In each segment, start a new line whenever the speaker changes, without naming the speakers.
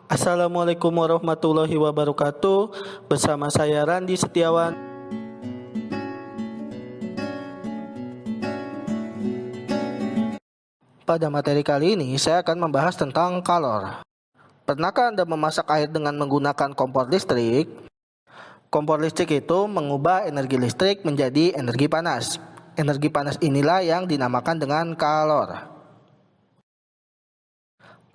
Assalamualaikum warahmatullahi wabarakatuh. Bersama saya Randi Setiawan. Pada materi kali ini saya akan membahas tentang kalor. Pernahkah Anda memasak air dengan menggunakan kompor listrik? Kompor listrik itu mengubah energi listrik menjadi energi panas. Energi panas inilah yang dinamakan dengan kalor.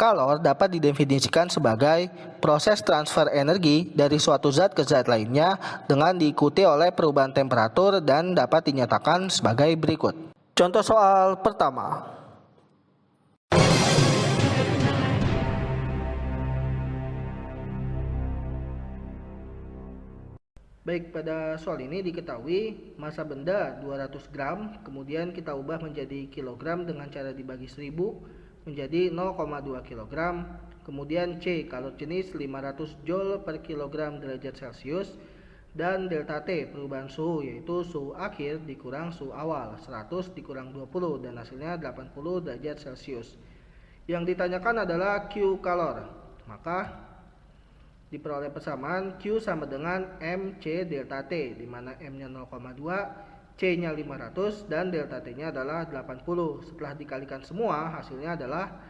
Kalor dapat didefinisikan sebagai proses transfer energi dari suatu zat ke zat lainnya dengan diikuti oleh perubahan temperatur dan dapat dinyatakan sebagai berikut. Contoh soal pertama. Baik, pada soal ini diketahui massa benda 200 gram, kemudian kita ubah menjadi kilogram dengan cara dibagi 1000 menjadi 0,2 kg, kemudian C kalor jenis 500 Joule per kilogram derajat Celcius, dan delta T perubahan suhu yaitu suhu akhir dikurang suhu awal 100 dikurang 20 dan hasilnya 80 derajat Celcius. Yang ditanyakan adalah Q kalor, maka diperoleh persamaan Q sama dengan MC delta T, di mana M-nya 0,2, C-nya 500 dan delta T-nya adalah 80. Setelah dikalikan semua, hasilnya adalah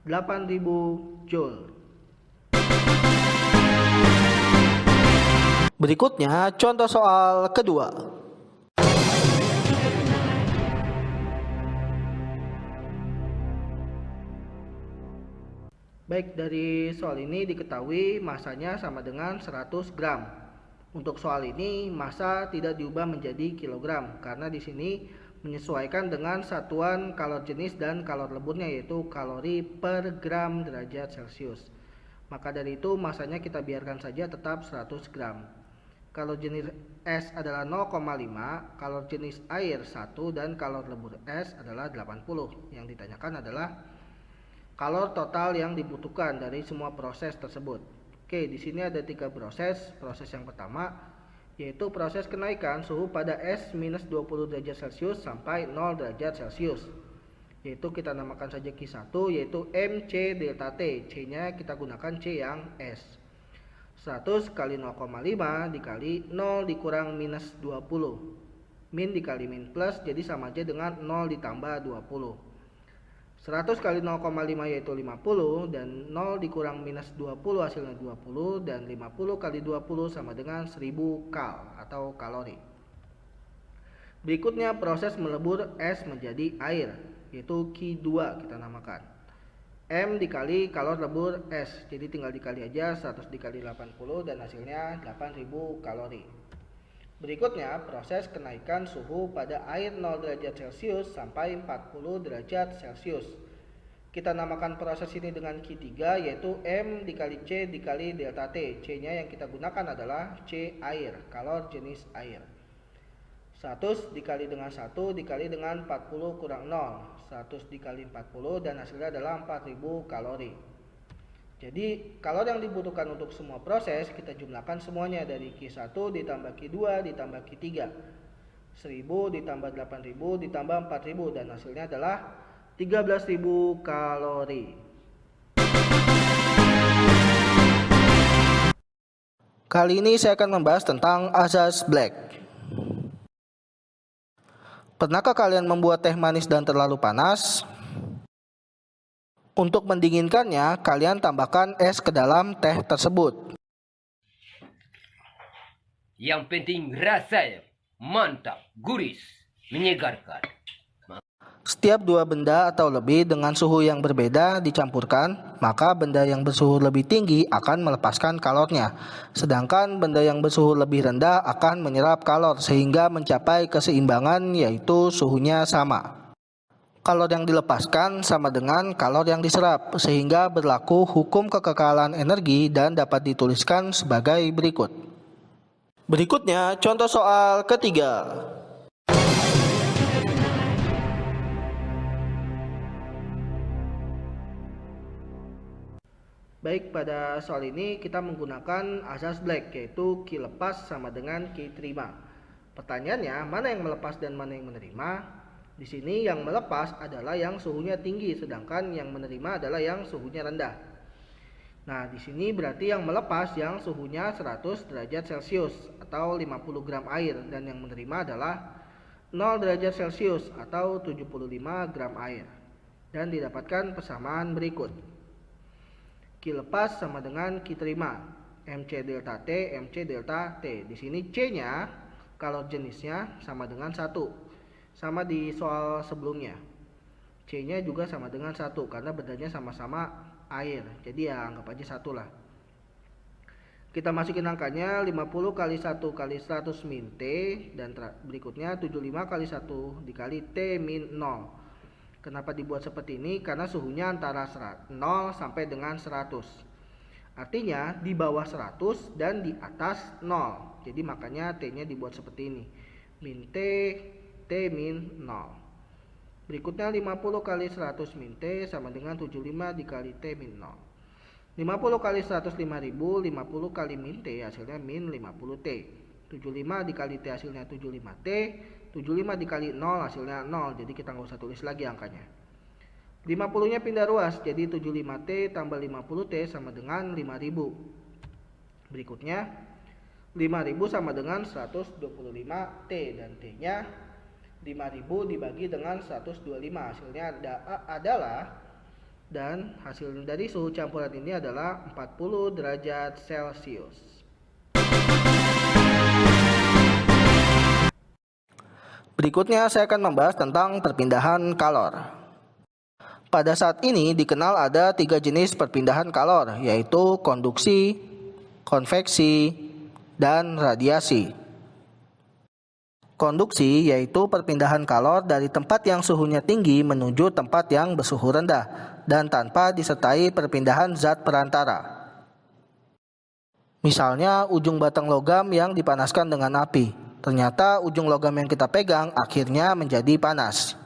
8000 Joule. Berikutnya, contoh soal kedua. Baik, dari soal ini diketahui masanya sama dengan 100 gram. Untuk soal ini, massa tidak diubah menjadi kilogram karena di sini menyesuaikan dengan satuan kalor jenis dan kalor leburnya yaitu kalori per gram derajat Celcius. Maka dari itu masanya kita biarkan saja tetap 100 gram. Kalor jenis S adalah 0,5, kalor jenis air 1 dan kalor lebur S adalah 80. Yang ditanyakan adalah kalor total yang dibutuhkan dari semua proses tersebut. Oke, di sini ada 3 proses. Proses yang pertama yaitu proses kenaikan suhu pada S minus 20 derajat Celcius sampai 0 derajat Celcius. Yaitu kita namakan saja Q1 yaitu MC delta T. C-nya kita gunakan C yang S. 100 kali 0,5 dikali 0 dikurang minus 20. Min dikali min plus jadi sama aja dengan 0 ditambah 20. 100 kali 0,5 yaitu 50 dan 0 dikurang minus 20 hasilnya 20 dan 50 kali 20 sama dengan 1000 kal atau kalori. Berikutnya proses melebur es menjadi air yaitu Q2 kita namakan. M dikali kalor lebur es, jadi tinggal dikali aja 100 dikali 80 dan hasilnya 8000 kalori. Berikutnya proses kenaikan suhu pada air 0 derajat Celcius sampai 40 derajat Celcius. Kita namakan proses ini dengan Q3 yaitu M dikali C dikali delta T. C-nya yang kita gunakan adalah C air, kalor jenis air. 100 dikali dengan 1 dikali dengan 40 kurang 0. 100 dikali 40 dan hasilnya adalah 4000 kalori. Jadi kalor yang dibutuhkan untuk semua proses kita jumlahkan semuanya dari Q1 ditambah Q2 ditambah Q3. 1000 ditambah 8000 ditambah 4000 dan hasilnya adalah 13.000 kalori. Kali ini saya akan membahas tentang asas black. Pernahkah kalian membuat teh manis dan terlalu panas? Untuk mendinginkannya, kalian tambahkan es ke dalam teh tersebut.
Yang penting rasanya mantap, gurih, menyegarkan.
Setiap dua benda atau lebih dengan suhu yang berbeda dicampurkan, maka benda yang bersuhu lebih tinggi akan melepaskan kalornya. Sedangkan benda yang bersuhu lebih rendah akan menyerap kalor sehingga mencapai keseimbangan yaitu suhunya sama. Kalor yang dilepaskan sama dengan kalor yang diserap, sehingga berlaku hukum kekekalan energi dan dapat dituliskan sebagai berikut. Berikutnya, contoh soal ketiga. Baik, pada soal ini kita menggunakan asas black, yaitu Q lepas sama dengan Q terima. Pertanyaannya, mana yang melepas dan mana yang menerima? Di sini yang melepas adalah yang suhunya tinggi, sedangkan yang menerima adalah yang suhunya rendah. Nah, di sini berarti yang melepas yang suhunya 100 derajat Celcius atau 50 gram air, dan yang menerima adalah 0 derajat Celcius atau 75 gram air. Dan didapatkan persamaan berikut. Q lepas sama dengan Q terima, MC delta T, MC delta T. Di sini C-nya kalor jenisnya sama dengan 1. Sama di soal sebelumnya. C-nya juga sama dengan 1 karena bedanya sama-sama air. Jadi ya anggap aja 1 lah. Kita masukin angkanya 50 kali 1 kali 100 min T, dan berikutnya 75 kali 1 dikali T min 0. Kenapa dibuat seperti ini? Karena suhunya antara 0 sampai dengan 100. Artinya di bawah 100 dan di atas 0. Jadi makanya T-nya dibuat seperti ini. Min T, T min 0. Berikutnya 50 kali 100 min T sama dengan 75 dikali T min 0. 50 kali 100 5000, 50 kali min T hasilnya min 50 T. 75 dikali T hasilnya 75 T. 75 dikali 0 hasilnya 0. Jadi kita nggak usah tulis lagi angkanya. 50 nya pindah ruas, jadi 75 T tambah 50 T sama dengan 5000. Berikutnya 5000 sama dengan 125 T, dan T nya 5000 dibagi dengan 125, hasilnya adalah, dan hasil dari suhu campuran ini adalah 40 derajat Celcius. Berikutnya saya akan membahas tentang perpindahan kalor. Pada saat ini dikenal ada 3 jenis perpindahan kalor, yaitu konduksi, konveksi, dan radiasi. Konduksi yaitu perpindahan kalor dari tempat yang suhunya tinggi menuju tempat yang bersuhu rendah dan tanpa disertai perpindahan zat perantara. Misalnya ujung batang logam yang dipanaskan dengan api. Ternyata ujung logam yang kita pegang akhirnya menjadi panas.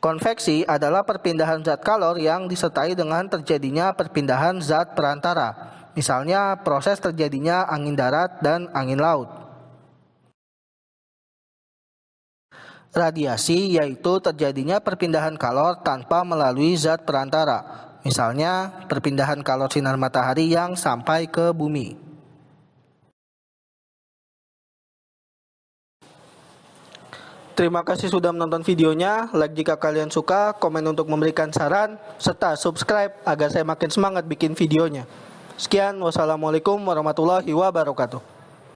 Konveksi adalah perpindahan zat kalor yang disertai dengan terjadinya perpindahan zat perantara. Misalnya proses terjadinya angin darat dan angin laut. Radiasi yaitu terjadinya perpindahan kalor tanpa melalui zat perantara. Misalnya perpindahan kalor sinar matahari yang sampai ke bumi. Terima kasih sudah menonton videonya. Like jika kalian suka, komen untuk memberikan saran, serta subscribe agar saya makin semangat bikin videonya. Sekian, wassalamualaikum warahmatullahi wabarakatuh.